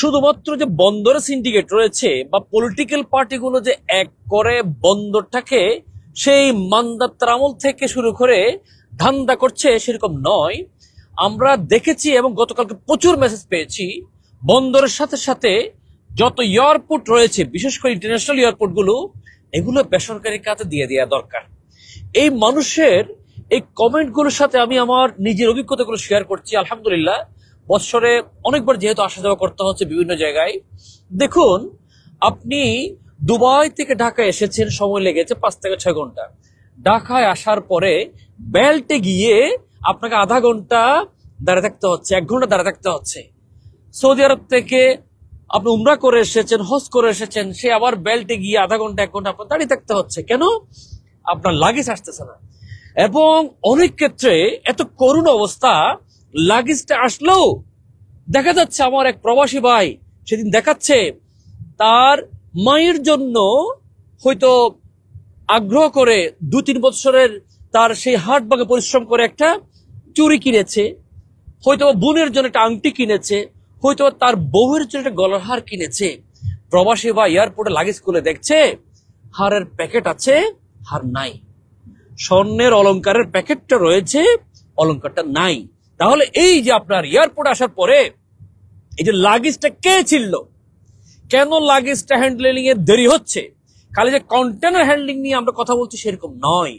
শুধুমাত্র যে বন্দরে সিন্ডিকেট রয়েছে বা পলিটিক্যাল পার্টিগুলো যে এক করে বন্দরটাকে সেই মান্দাতার আমল থেকে শুরু করে ধান্দা করছে সেরকম নয়। আমরা দেখেছি এবং গতকালকে প্রচুর মেসেজ পেয়েছি, বন্দরের সাথে সাথে যত এয়ারপোর্ট রয়েছে বিশেষ করে ইন্টারন্যাশনাল এয়ারপোর্ট গুলো, এগুলো বেসরকারি কাজে দিয়ে দেওয়া দরকার। এই মানুষের এই কমেন্ট গুলোর সাথে আমি আমার নিজের অভিজ্ঞতাগুলো শেয়ার করছি। আলহামদুলিল্লাহ, বছরে অনেকবার যেহেতু আসা যাওয়া করতে হচ্ছে বিভিন্ন জায়গায়। দেখুন, আপনি দুবাই থেকে ঢাকায় এসেছেন, সময় লেগেছে 5 থেকে 6 ঘন্টা। ঢাকায় আসার পরে বেল্টে গিয়ে আপনাকে আধা ঘন্টা দাঁড়িয়ে থাকতে হচ্ছে, 1 ঘন্টা দাঁড়িয়ে থাকতে হচ্ছে। সৌদি আরব থেকে আপনি উমরা করে এসেছেন, হজ করে এসেছেন, সে আবার বেল্টে গিয়ে আধা ঘন্টা 1 ঘন্টা আপনার দাঁড়িয়ে থাকতে হচ্ছে। কেন? আপনার লাগেজ আসতেছে না। এবং অনেক ক্ষেত্রে এত করুণ অবস্থা, লাগেজটা আসলেও দেখা যাচ্ছে, আমার এক প্রবাসী ভাই সেদিন দেখাচ্ছে তার মায়ের জন্য হয়তো আগ্রহ করে 2-3 বছরের তার সেই হাট বাগে পরিশ্রম করে একটা চুড়ি কিনেছে, হয়তো বোনের জন্য একটা আংটি কিনেছে, হয়তো তার বউয়ের জন্য একটা গলার হার কিনেছে। প্রবাসী বা এয়ারপোর্টে লাগেজ খুলে দেখছে হারের প্যাকেট আছে, হার নাই। স্বর্ণের অলংকারের প্যাকেটটা রয়েছে, অলংকারটা নাই। তাহলে এই যে আপনার এয়ারপোর্টে আসার পরে এই যে লাগেজটা কে ছিল, কেন লাগেজটা হ্যান্ডলিং এর দেরি হচ্ছে? খালি যে কন্টেনার হ্যান্ডলিং নিয়ে আমরা কথা বলছি সেরকম নয়।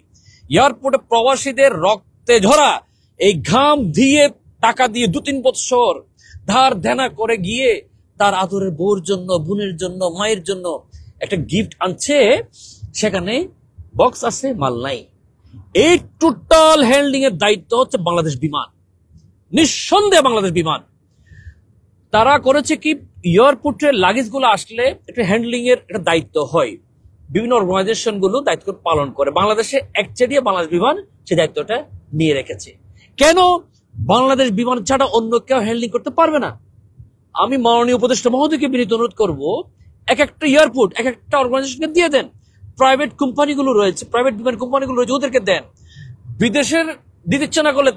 এয়ারপোর্টে প্রবাসীদের রক্তে ঝরা এই ঘাম দিয়ে টাকা দিয়ে 2-3 বছর ধার দেনা করে গিয়ে তার আদরের বউর জন্য, বোনের জন্য, মায়ের জন্য একটা গিফট আনছে, সেখানে বক্স আছে, মাল নাই। এই টোটাল হ্যান্ডলিং এর দায়িত্ব হচ্ছে বাংলাদেশ বিমান, নিঃসন্দেহে বাংলাদেশ বিমান। তারা করেছে কি, এয়ারপোর্টের লাগেজ গুলো আসলে একটা হ্যান্ডলিং এর একটা দায়িত্ব হয়, বিভিন্ন অর্গানাইজেশন গুলো দায়িত্ব পালন করে। বাংলাদেশে একচেটিয়া বাংলাদেশ বিমান সেই দায়িত্বটা নিয়ে রেখেছে। কেন? বাংলাদেশ বিমান ছাড়া অন্য কেউ হ্যান্ডলিং করতে পারবে না। আমি মাননীয় উপদেষ্টা মহোদয়কে বিনীত অনুরোধ করব, এক একটা এয়ারপোর্ট এক একটা অর্গানাইজেশনকে দিয়ে দেন। প্রাইভেট কোম্পানিগুলো রয়েছে, প্রাইভেট বিমান কোম্পানিগুলো রয়েছে, ওদেরকে দেন। বিদেশের দিতে ইচ্ছা না করলে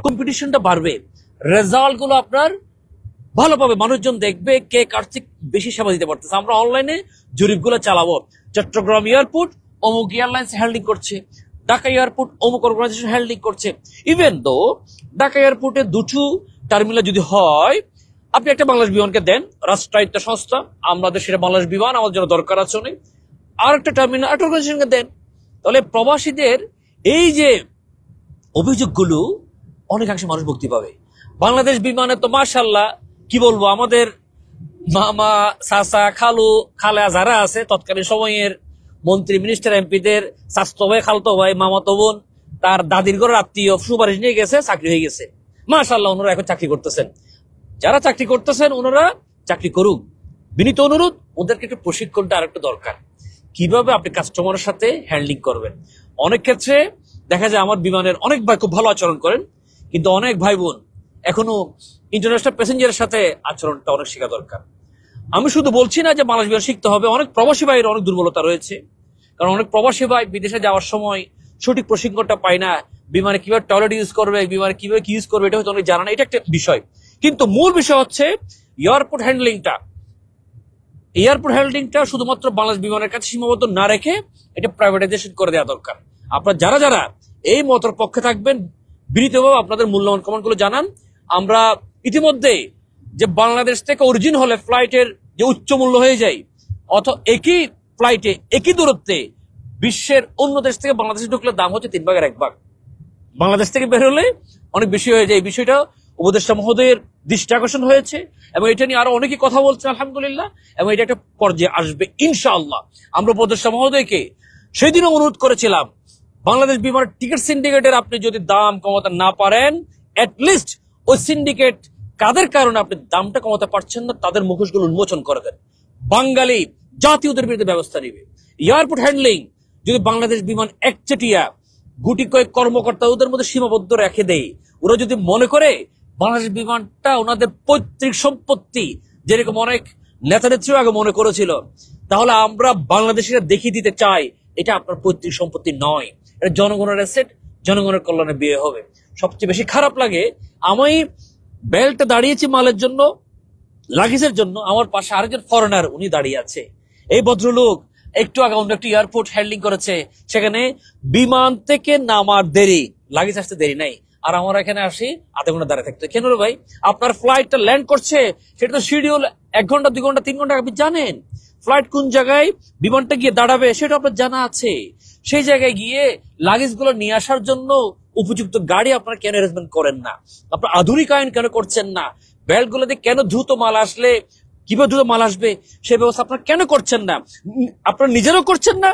কম্পিটিশনটা বাড়বে, রেজাল্ট গুলো আপনার ভালো পাবে, মানুষজন দেখবে কে কার চেয়ে বেশি সেবা দিতে পারতেছে। আমরা অনলাইনে জরিপগুলো চালাবো, চট্টগ্রাম এয়ারপোর্ট অমুক এয়ারলাইন্স হ্যান্ডলিং করছে, ঢাকা এয়ারপোর্ট অমুক অর্গানাইজেশন হ্যান্ডলিং করছে। ইভেন দো ঢাকা এয়ারপোর্টে 2টো টার্মিনাল যদি হয়, আপনি একটা বাংলাদেশ বিমানকে দেন, রাষ্ট্রায়ত্ত সংস্থা, আমাদের সেটা বাংলাদেশ বিমান আমার জন্য দরকার আছে অনেক, আর একটা টার্মিনাল একটা অর্গানাইজেশনকে দেন। তাহলে প্রবাসীদের এই যে অভিযোগগুলো অনেকাংশে মানুষ মুক্তি পাবে। বাংলাদেশ বিমানে তো মাশাআল্লাহ কি বলবো, আমাদের মামা, চাচা, খালু, খালা যারা আছে, তৎকালীন সময়ের মন্ত্রী, মিনিস্টার, এমপিদের স্বাস্থ্য ভাই, খালতো ভাই, মামাতো বোন, তার দাদির ঘরের আত্মীয় সুপারিশ নিয়ে গেছে, চাকরি হয়ে গেছে। মাশাআল্লাহ, ওনারা এখন চাকরি করতেছেন। যারা চাকরি করতেছেন ওনারা চাকরি করুক। বিনীত অনুরোধ, ওদেরকে একটু প্রশিক্ষণটা আর একটু দরকার, কিভাবে আপনি কাস্টমারের সাথে হ্যান্ডলিং করবেন। অনেক ক্ষেত্রে দেখা যায় আমার বিমানের অনেক ভাই খুব ভালো আচরণ করেন, কিন্তু অনেক ভাই বোন এখনো ইন্টারন্যাশনাল প্যাসেঞ্জারের সাথে আচরণটা অনেক শেখা দরকার। আমি শুধু বলছি না যে বাংলাদেশ বিমান শিখতে হবে, অনেক প্রবাসী ভাইয়ের অনেক দুর্বলতা রয়েছে। কারণ অনেক প্রবাসী ভাই বিদেশে যাওয়ার সময় সঠিক প্রশিক্ষণটা পায় না, বিমানে কিভাবে টয়লেট ইউজ করবে, বিমানে কিভাবে কি ইউজ করবে, এটা হয়তো অনেক জানা না। এটা একটা বিষয়, কিন্তু মূল বিষয় হচ্ছে এয়ারপোর্ট হ্যান্ডলিংটা। এয়ারপোর্ট হ্যান্ডলিংটা শুধুমাত্র বাংলাদেশ বিমানের কাছে সীমাবদ্ধ না রেখে এটা প্রাইভেটাইজেশন করে দেওয়া দরকার। আপনারা যারা যারা এই মতের পক্ষে থাকবেন, বিনীতভাবে আপনাদের মূল্যবান কমেন্ট গুলো জানান। আমরা ইতিমধ্যে যে বাংলাদেশ থেকে অরিজিন হলে ফ্লাইটের যে উচ্চ মূল্য হয়ে যায়, অথবা একই ফ্লাইটে একই দূরত্বে বিশ্বের অন্য দেশ থেকে বাংলাদেশে ঢুকলে দাম হচ্ছে 3 ভাগের 1 ভাগ, বাংলাদেশ থেকে বের হলে অনেক বেশি হয়ে যায়। এই বিষয়টা উপদেষ্টা মহোদয়ের দৃষ্টি আকর্ষণ হয়েছে এবং এটা নিয়ে আরো অনেকে কথা বলছেন, আলহামদুলিল্লাহ। এবং এটা একটা পর্যায়ে আসবে ইনশাআল্লাহ। আমরা উপদেষ্টা মহোদয়কে সেদিনও অনুরোধ করেছিলাম, বাংলাদেশ বিমানের টিকিট সিন্ডিকেটের আপনি যদি দাম কমাতে না পারেন, অ্যাটলিস্ট ওই সিন্ডিকেট কাদের কারণে আপনি দামটা কমাতে পারছেন না তাদের মুখোশগুলো উন্মোচন করে দেন। বাঙালি জাতীয়দের বিরুদ্ধে ব্যবস্থা নেবে। এয়ারপোর্ট হ্যান্ডলিং যদি বাংলাদেশ বিমান একচেটিয়া গুটি কয়েক কর্মকর্তা ওদের মধ্যে সীমাবদ্ধ রেখে দেয়, ওরা যদি মনে করে বাংলাদেশ বিমানটা ওনাদের পৈতৃক সম্পত্তি, যেরকম অনেক নেতা নেত্রীও আগে মনে করেছিল, তাহলে আমরা বাংলাদেশিরা দেখিয়ে দিতে চাই এটা আপনার পৈতৃক সম্পত্তি নয়, এটা জনগণের অ্যাসেট, জনগণের কল্যাণে বিয়ে হবে। সবচেয়ে বেশি খারাপ লাগে, আমি বেল্টে দাঁড়িয়েছি মালের জন্য, লাগেজের জন্য আমার পাশে আরেকজন ফরেনার উনি দাঁড়িয়ে আছে। এই ভদ্রলোক একটু আগে অন্য একটি এয়ারপোর্ট হ্যান্ডলিং করেছে, সেখানে বিমান থেকে নামার দেরি, লাগেজ আসতে দেরি নাই, আর আমরা এখানে আসি আধা ঘন্টা দাঁড়িয়ে থাকতে। কেন রে ভাই? আপনার ফ্লাইটটা ল্যান্ড করছে, সেটা তো শিডিউল 1 ঘন্টা 2 ঘন্টা 3 ঘন্টা আপনি জানেন। ফ্লাইট কোন জায়গায় বিমানটা গিয়ে দাঁড়াবে সেটা আপনার জানা আছে। সেই জায়গায় গিয়ে লাগেজ গুলো নিয়ে আসার জন্য উপযুক্ত গাড়ি আপনারা কেন অ্যারেঞ্জমেন্ট করেন না? আপনার আধুনিক আইন কেন করছেন না? বেল্ট গুলোতে কেন দ্রুত মাল আসলে কিভাবে দ্রুত মাল আসবে সে ব্যবস্থা আপনারা কেন করছেন না? আপনারা নিজেরাও করছেন না,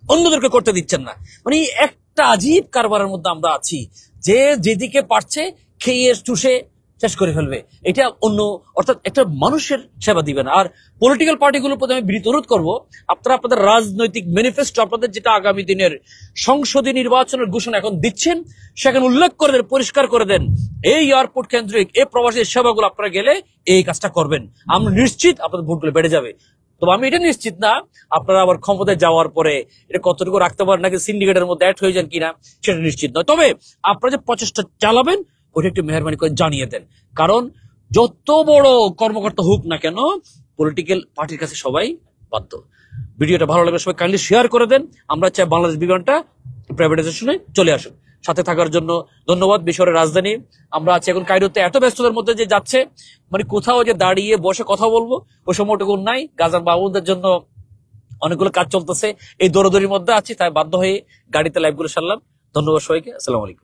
অন্যদেরকে করতে দিচ্ছেন না। মানে একটা আজীব কারবারের মধ্যে আমরা আছি, যে যেদিকে পারছে খেয়ে চুষে শেষ করে ফেলবে। এটা অন্য, অর্থাৎ একটা মানুষের সেবা দিবে না। আর পলিটিক্যাল পার্টিগুলোর প্রতি আমি বিনীত অনুরোধ করবো, আপনারা আপনাদের রাজনৈতিক ম্যানিফেস্টো, আপনাদের যেটা আগামী দিনের সংসদীয় নির্বাচনের ঘোষণা এখন দিচ্ছেন, সেখানে উল্লেখ করে দেন, পরিষ্কার করে দেন এই এয়ারপোর্ট কেন্দ্রিক এই প্রবাসী সেবাগুলো আপনারা গেলে এই কাজটা করবেন। আমরা নিশ্চিত আপনাদের ভোটগুলো বেড়ে যাবে। তবে আমি এটা নিশ্চিত না আপনারা আবার ক্ষমতায় যাওয়ার পরে এটা কতটুকু রাখতে পারেন, নাকি সিন্ডিকেটের মধ্যে অ্যাড হয়ে যান কিনা সেটা নিশ্চিত নয়। তবে আপনারা যে প্রচেষ্টা চালাবেন ওটা একটু মেহরবানি করে জানিয়ে দেন, কারণ যত বড় কর্মকর্তা হোক না কেন পলিটিক্যাল পার্টির কাছে সবাই বাধ্য। ভিডিওটা ভালো লাগলে সবাই কাইন্ডলি শেয়ার করে দেন। আমরা চাই বাংলাদেশ বিমানটা প্রাইভেটাইজেশনে চলে আসুক। সাথে থাকার জন্য ধন্যবাদ। মিশরের রাজধানী আমরা আছি এখন কায়রোতে, এত ব্যস্ততার মধ্যে যে যাচ্ছে, মানে কোথাও যে দাঁড়িয়ে বসে কথা বলবো ওই সময়টুকু নাই। গাজার বাবুদের জন্য অনেকগুলো কাজ চলতেছে, এই দৌড়াদৌড়ির মধ্যে আছি, তাই বাধ্য হয়ে গাড়িতে লাইভ গুলো সারলাম। ধন্যবাদ সবাইকে, আসসালামু আলাইকুম।